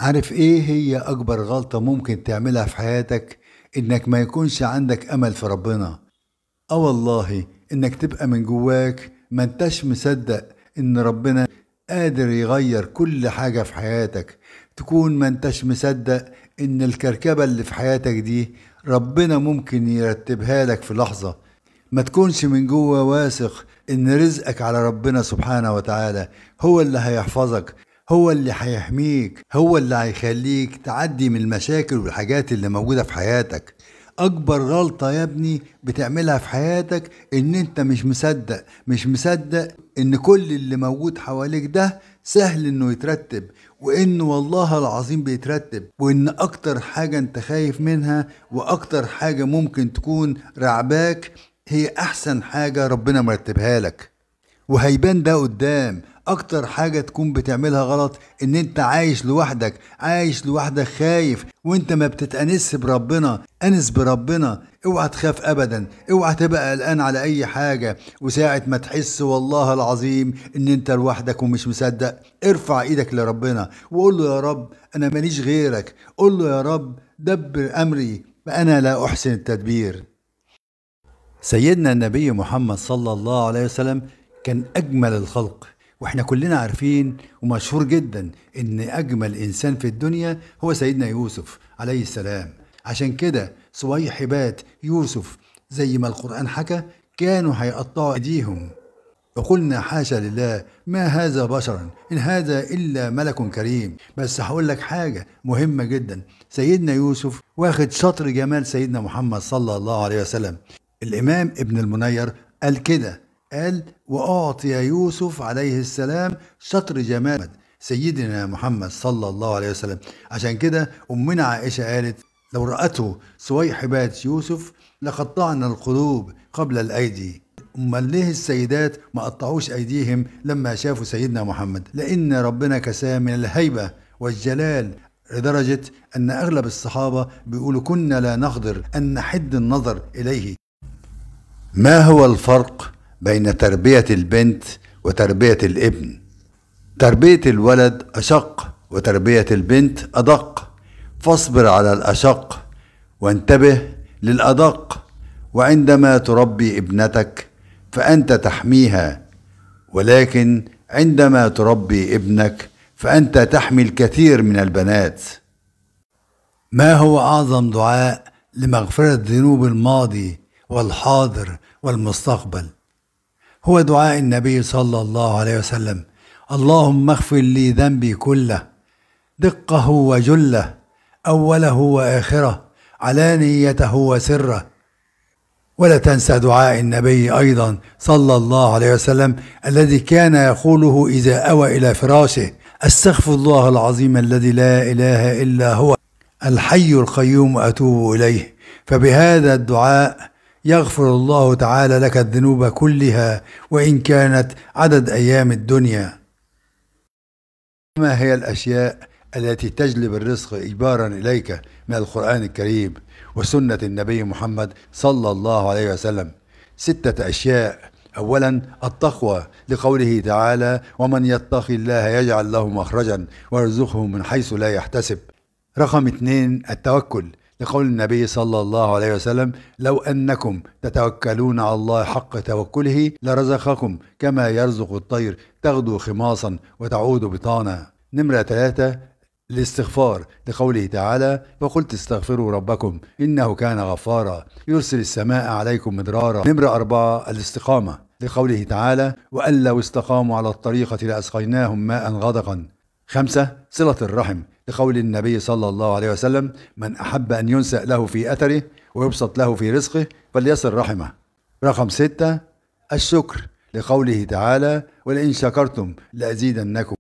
عارف ايه هي اكبر غلطة ممكن تعملها في حياتك؟ انك ما يكونش عندك امل في ربنا. اه والله انك تبقى من جواك ما انتش مصدق ان ربنا قادر يغير كل حاجة في حياتك. تكون ما انتش مصدق ان الكركبة اللي في حياتك دي ربنا ممكن يرتبها لك في لحظة. ما تكونش من جوه واثق ان رزقك على ربنا سبحانه وتعالى، هو اللي هيحفظك، هو اللي هيحميك، هو اللي هيخليك تعدي من المشاكل والحاجات اللي موجودة في حياتك. اكبر غلطة يا ابني بتعملها في حياتك ان انت مش مصدق ان كل اللي موجود حواليك ده سهل انه يترتب، وان والله العظيم بيترتب، وان اكتر حاجة انت خايف منها واكتر حاجة ممكن تكون رعباك هي احسن حاجة ربنا مرتبها لك. وهيبان ده قدام. اكتر حاجة تكون بتعملها غلط ان انت عايش لوحدك خايف، وانت ما بتتأنس بربنا. انس بربنا، اوعى تخاف ابدا، اوعى تبقى قلقان على اي حاجة. وساعة ما تحس والله العظيم ان انت لوحدك ومش مصدق، ارفع ايدك لربنا وقول له يا رب انا ماليش غيرك. قول له يا رب دبر امري فانا لا احسن التدبير. سيدنا النبي محمد صلى الله عليه وسلم كان أجمل الخلق، واحنا كلنا عارفين ومشهور جدا ان أجمل إنسان في الدنيا هو سيدنا يوسف عليه السلام. عشان كده صويحبات يوسف زي ما القرآن حكى كانوا هيقطعوا أيديهم، وقلنا حاشا لله ما هذا بشرا إن هذا إلا ملك كريم. بس هقول لك حاجة مهمة جدا، سيدنا يوسف واخد شطر جمال سيدنا محمد صلى الله عليه وسلم. الإمام ابن المنير قال كده، قال وأعطي يوسف عليه السلام شطر جمال سيدنا محمد صلى الله عليه وسلم. عشان كده أمنا عائشة قالت لو رأته صويحبات يوسف لقطعنا القلوب قبل الأيدي. أمال ليه السيدات ما قطعوش أيديهم لما شافوا سيدنا محمد؟ لأن ربنا كساه من الهيبة والجلال لدرجة أن أغلب الصحابة بيقولوا كنا لا نقدر أن نحد النظر إليه. ما هو الفرق بين تربية البنت وتربية الابن؟ تربية الولد أشق وتربية البنت أدق، فاصبر على الأشق وانتبه للأدق. وعندما تربي ابنتك فأنت تحميها، ولكن عندما تربي ابنك فأنت تحمي الكثير من البنات. ما هو أعظم دعاء لمغفرة ذنوب الماضي والحاضر والمستقبل؟ هو دعاء النبي صلى الله عليه وسلم: اللهم اغفر لي ذنبي كله، دقه وجله، أوله وآخره، علانيته وسره. ولا تنسى دعاء النبي أيضا صلى الله عليه وسلم الذي كان يقوله إذا أوى إلى فراشه: أستغفر الله العظيم الذي لا إله إلا هو الحي القيوم أتوب إليه. فبهذا الدعاء يغفر الله تعالى لك الذنوب كلها وإن كانت عدد أيام الدنيا. ما هي الأشياء التي تجلب الرزق إجبارا إليك من القرآن الكريم وسنة النبي محمد صلى الله عليه وسلم؟ 6 أشياء. أولا التقوى، لقوله تعالى: ومن يتق الله يجعل له مخرجا ويرزقه من حيث لا يحتسب. رقم 2 التوكل، لقول النبي صلى الله عليه وسلم: لو أنكم تتوكلون على الله حق توكله لرزقكم كما يرزق الطير تغدو خماصا وتعود بطانا. نمرة 3 الاستغفار، لقوله تعالى: فقلت استغفروا ربكم إنه كان غفارا يرسل السماء عليكم مدرارا. نمرة 4 الاستقامة، لقوله تعالى: وأن لو استقاموا على الطريقة لأسقيناهم ماء غدقا. 5 صلة الرحم، لقول النبي صلى الله عليه وسلم: من أحب أن ينسأ له في أثره ويبسط له في رزقه فليصل رحمه. رقم 6 الشكر، لقوله تعالى: ولئن شكرتم لأزيدنكم.